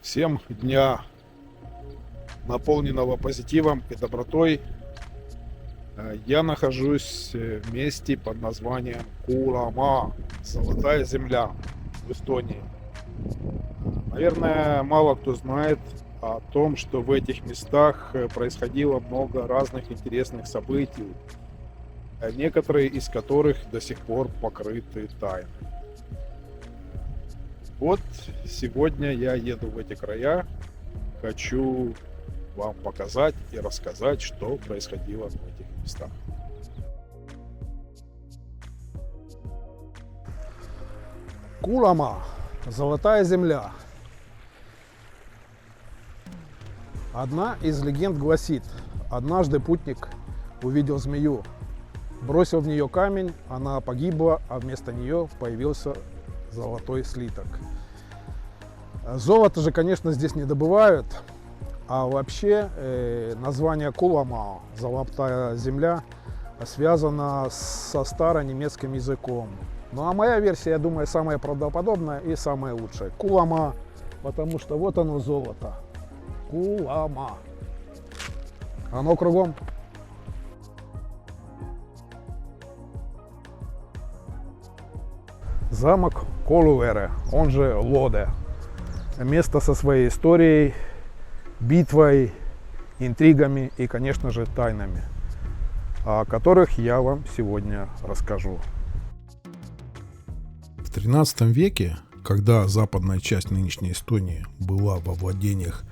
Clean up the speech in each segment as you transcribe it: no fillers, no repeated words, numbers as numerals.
Всем дня, наполненного позитивом и добротой. Я нахожусь в месте под названием Кулама, Золотая земля в Эстонии. Наверное, мало кто знает о том, что в этих местах происходило много разных интересных событий, некоторые из которых до сих пор покрыты тайной. Вот сегодня я еду в эти края, хочу вам показать и рассказать, что происходило в этих местах. Кулама, Золотая земля. Одна из легенд гласит, однажды путник увидел змею, бросил в нее камень, она погибла, а вместо нее появился золотой слиток. Золото же, конечно, здесь не добывают, а вообще название Кулама, Золотая земля, связано со старонемецким языком. Ну а моя версия, я думаю, самая правдоподобная и самая лучшая. Кулама, потому что вот оно золото. Кулама. Оно кругом. Замок Колувере, он же Лоде. Место со своей историей, битвой, интригами и, конечно же, тайнами, о которых я вам сегодня расскажу. В XIII веке, когда западная часть нынешней Эстонии была во владениях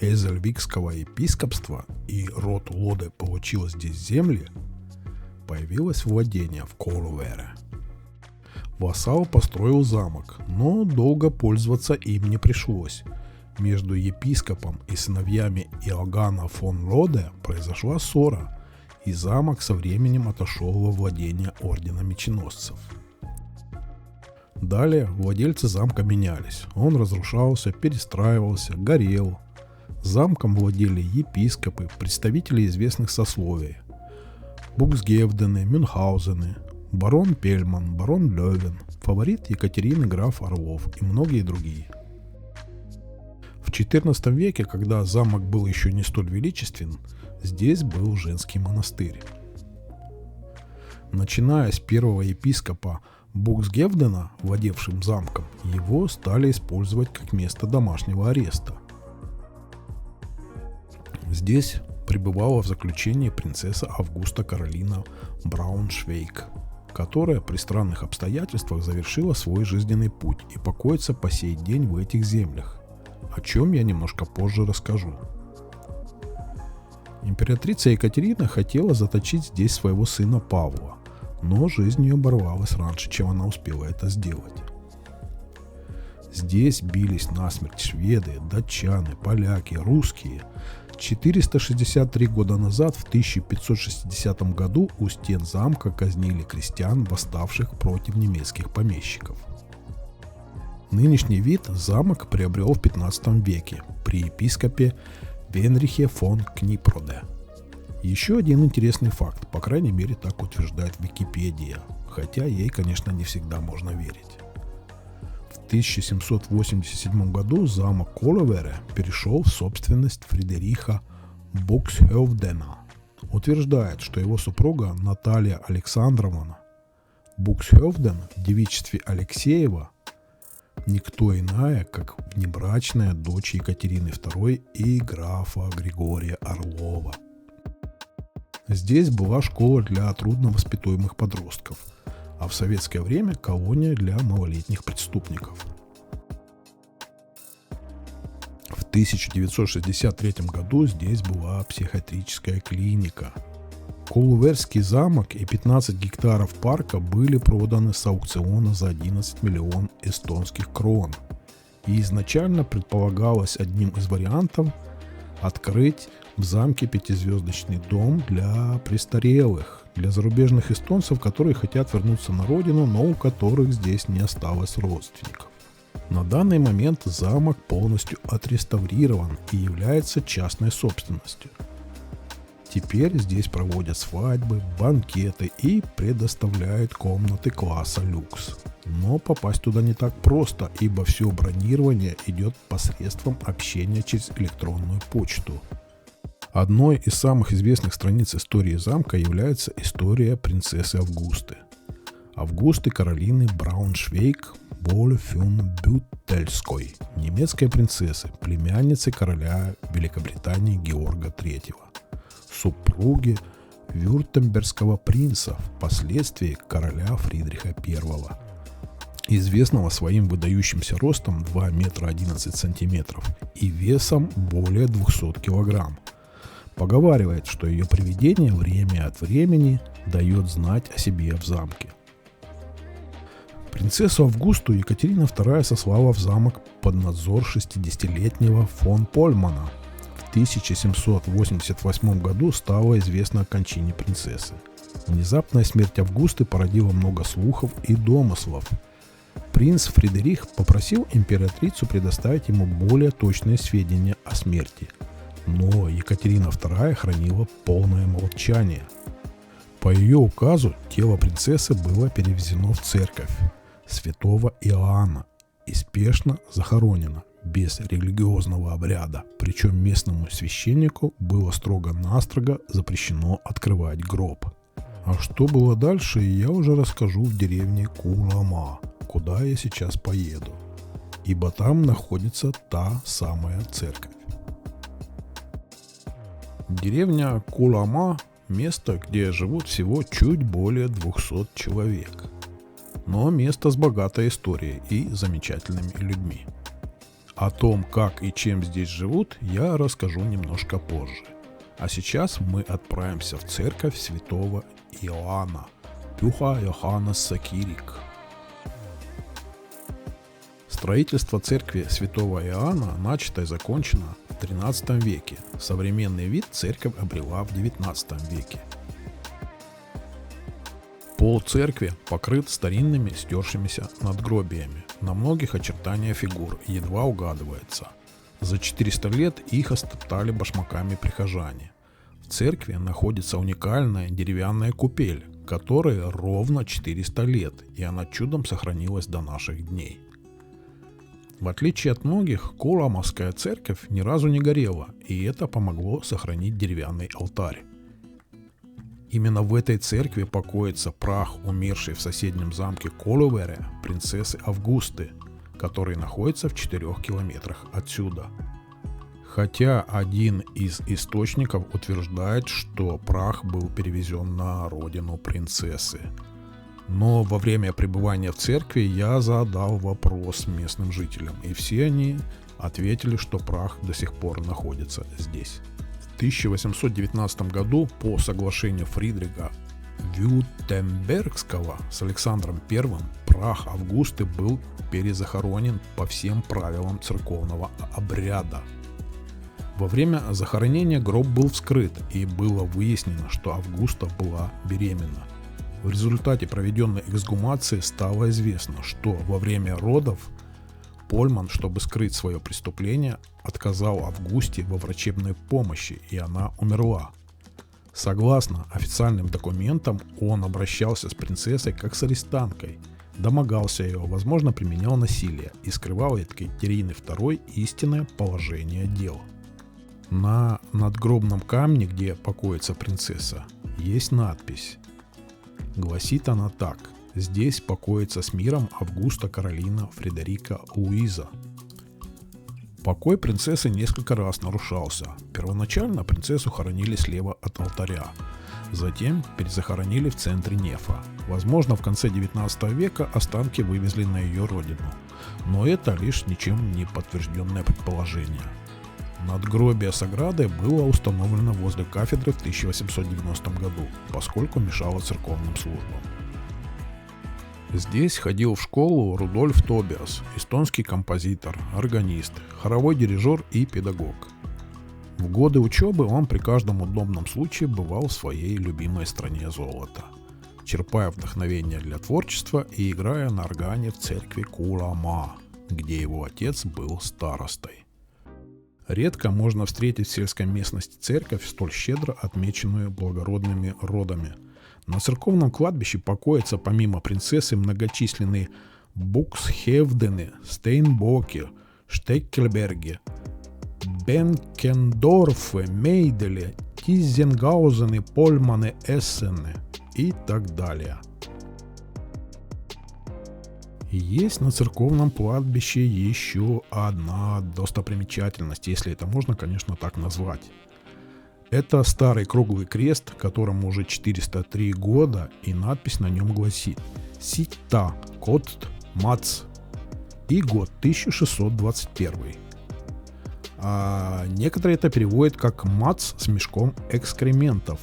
Эзельвикского епископства и род Лоде получил здесь земли, появилось владение в Колувере. Вассал построил замок, но долго пользоваться им не пришлось. Между епископом и сыновьями Иоганна фон Лоде произошла ссора, и замок со временем отошел во владение ордена меченосцев. Далее владельцы замка менялись. Он разрушался, перестраивался, горел. Замком владели епископы, представители известных сословий. Буксгевдены, Мюнхгаузены, барон Пельман, барон Левен, фаворит Екатерины граф Орлов и многие другие. В XIV веке, когда замок был еще не столь величествен, здесь был женский монастырь. Начиная с первого епископа Буксгевдена, владевшим замком, его стали использовать как место домашнего ареста. Здесь пребывала в заключении принцесса Августа Каролина Брауншвейг, которая при странных обстоятельствах завершила свой жизненный путь и покоится по сей день в этих землях, о чем я немножко позже расскажу. Императрица Екатерина хотела заточить здесь своего сына Павла, но жизнь ее оборвалась раньше, чем она успела это сделать. Здесь бились насмерть шведы, датчаны, поляки, русские. 463 года назад, в 1560 году, у стен замка казнили крестьян, восставших против немецких помещиков. Нынешний вид замок приобрел в 15 веке при епископе Венрихе фон Книпроде. Еще один интересный факт, по крайней мере так утверждает Википедия, хотя ей, конечно, не всегда можно верить. В 1787 году замок Колувере перешел в собственность Фридериха Буксхевдена. Утверждает, что его супруга Наталья Александровна Буксхевден в девичестве Алексеева никто иная, как внебрачная дочь Екатерины II и графа Григория Орлова. Здесь была школа для трудновоспитуемых подростков, а в советское время колония для малолетних преступников. В 1963 году здесь была психиатрическая клиника. Колуверский замок и 15 гектаров парка были проданы с аукциона за 11 миллионов эстонских крон. И изначально предполагалось одним из вариантов открыть в замке пятизвездочный дом для престарелых, для зарубежных эстонцев, которые хотят вернуться на родину, но у которых здесь не осталось родственников. На данный момент замок полностью отреставрирован и является частной собственностью. Теперь здесь проводят свадьбы, банкеты и предоставляют комнаты класса люкс. Но попасть туда не так просто, ибо все бронирование идет посредством общения через электронную почту. Одной из самых известных страниц истории замка является история принцессы Августы. Августы Каролины Брауншвейг-Больфенбютельской, немецкой принцессы, племянницы короля Великобритании Георга III, супруги вюртембергского принца, впоследствии короля Фридриха I, известного своим выдающимся ростом 2 метра 11 сантиметров и весом более 200 килограмм. Поговаривает, что ее привидение время от времени дает знать о себе в замке. Принцессу Августу Екатерина II сослала в замок под надзор 60-летнего фон Польмана. В 1788 году стало известно о кончине принцессы. Внезапная смерть Августы породила много слухов и домыслов. Принц Фредерик попросил императрицу предоставить ему более точные сведения о смерти. Но Екатерина II хранила полное молчание. По ее указу тело принцессы было перевезено в церковь святого Иоанна и спешно захоронено без религиозного обряда. Причем местному священнику было строго-настрого запрещено открывать гроб. А что было дальше, я уже расскажу в деревне Кулама, куда я сейчас поеду, ибо там находится та самая церковь. Деревня Кулама – место, где живут всего чуть более 200 человек. Но место с богатой историей и замечательными людьми. О том, как и чем здесь живут, я расскажу немножко позже. А сейчас мы отправимся в церковь святого Иоанна, Пюха Йоханнес Сакирик. Строительство церкви святого Иоанна начато и закончено в XIII веке. Современный вид церковь обрела в XIX веке. Пол церкви покрыт старинными стершимися надгробиями. На многих очертания фигур едва угадывается. За 400 лет их остоптали башмаками прихожане. В церкви находится уникальная деревянная купель, которой ровно 400 лет, и она чудом сохранилась до наших дней. В отличие от многих, Куламовская церковь ни разу не горела, и это помогло сохранить деревянный алтарь. Именно в этой церкви покоится прах умершей в соседнем замке Коловере принцессы Августы, который находится в 4 километрах отсюда. Хотя один из источников утверждает, что прах был перевезен на родину принцессы. Но во время пребывания в церкви я задал вопрос местным жителям, и все они ответили, что прах до сих пор находится здесь. В 1819 году по соглашению Фридриха Вюртембергского с Александром I прах Августы был перезахоронен по всем правилам церковного обряда. Во время захоронения гроб был вскрыт, и было выяснено, что Августа была беременна. В результате проведенной эксгумации стало известно, что во время родов Польман, чтобы скрыть свое преступление, отказал Августе во врачебной помощи, и она умерла. Согласно официальным документам, он обращался с принцессой как с арестанткой, домогался ее, возможно, применял насилие и скрывал от Екатерины II истинное положение дел. На надгробном камне, где покоится принцесса, есть надпись. Гласит она так: «Здесь покоится с миром Августа Каролина Фредерика Луиза». Покой принцессы несколько раз нарушался. Первоначально принцессу хоронили слева от алтаря, затем перезахоронили в центре нефа. Возможно, в конце 19 века останки вывезли на ее родину, но это лишь ничем не подтвержденное предположение. Надгробие с оградой было установлено возле кафедры в 1890 году, поскольку мешало церковным службам. Здесь ходил в школу Рудольф Тобиас, эстонский композитор, органист, хоровой дирижер и педагог. В годы учебы он при каждом удобном случае бывал в своей любимой стране золота, черпая вдохновение для творчества и играя на органе в церкви Кулама, где его отец был старостой. Редко можно встретить в сельской местности церковь, столь щедро отмеченную благородными родами. На церковном кладбище покоятся помимо принцессы многочисленные Буксхевдены, Стейнбоки, Штеккельберги, Бенкендорфы, Мейделе, Тизенгаузены, Польманы, Эссены и так далее. Есть на церковном кладбище еще одна достопримечательность, если это можно, конечно, так назвать. Это старый круглый крест, которому уже 403 года, и надпись на нем гласит «Ситта Котт Мац» и год 1621. А некоторые это переводят как «Мац с мешком экскрементов».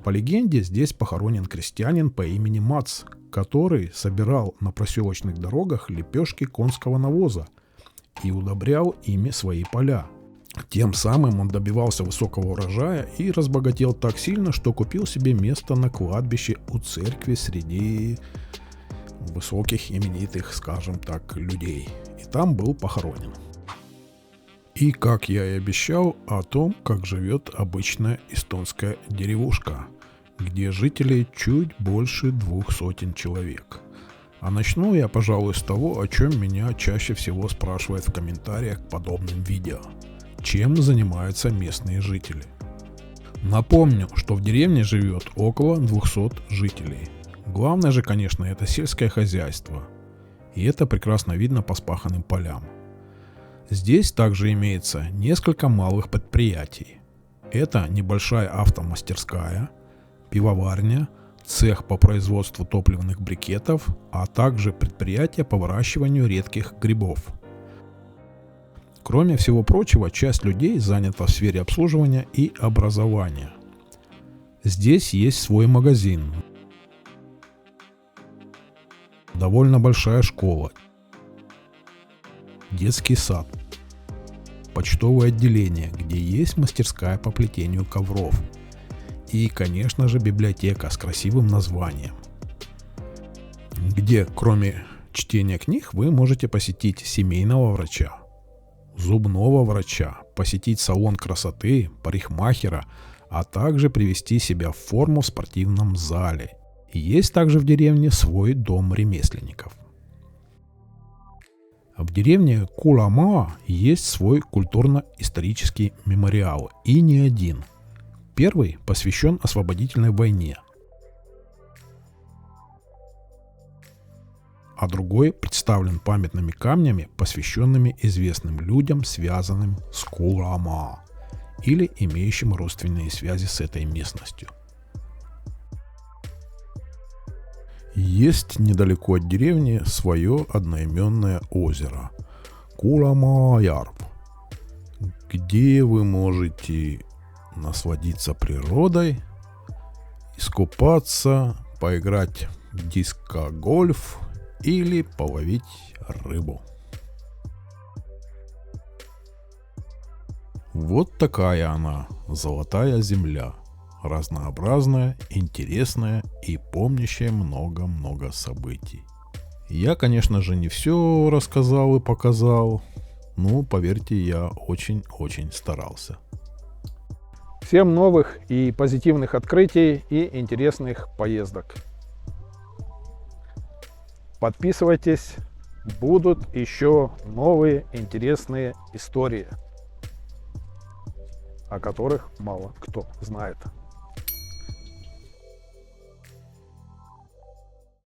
По легенде, здесь похоронен крестьянин по имени Мац, который собирал на проселочных дорогах лепешки конского навоза и удобрял ими свои поля. Тем самым он добивался высокого урожая и разбогател так сильно, что купил себе место на кладбище у церкви среди высоких, именитых, скажем так, людей. И там был похоронен. И, как я и обещал, о том, как живет обычная эстонская деревушка, где жителей чуть больше 200 человек. А начну я, пожалуй, с того, о чем меня чаще всего спрашивают в комментариях к подобным видео. Чем занимаются местные жители? Напомню, что в деревне живет около 200 жителей. Главное же, конечно, это сельское хозяйство. И это прекрасно видно по спаханным полям. Здесь также имеется несколько малых предприятий. Это небольшая автомастерская, пивоварня, цех по производству топливных брикетов, а также предприятие по выращиванию редких грибов. Кроме всего прочего, часть людей занята в сфере обслуживания и образования. Здесь есть свой магазин, довольно большая школа, детский сад, почтовое отделение, где есть мастерская по плетению ковров и, конечно же, библиотека с красивым названием, где, кроме чтения книг, вы можете посетить семейного врача, зубного врача, посетить салон красоты, парикмахера, а также привести себя в форму в спортивном зале. И есть также в деревне свой дом ремесленников. В деревне Куламаа есть свой культурно-исторический мемориал, и не один. Первый посвящен освободительной войне, а другой представлен памятными камнями, посвященными известным людям, связанным с Куламаа или имеющим родственные связи с этой местностью. Есть недалеко от деревни свое одноименное озеро Куламаа-Ярв, где вы можете насладиться природой, искупаться, поиграть в диско-гольф или половить рыбу. Вот такая она, золотая земля. Разнообразная, интересная и помнящая много-много событий. Я, конечно же, не все рассказал и показал, но, поверьте, я очень-очень старался. Всем новых и позитивных открытий и интересных поездок. Подписывайтесь, будут еще новые интересные истории, о которых мало кто знает.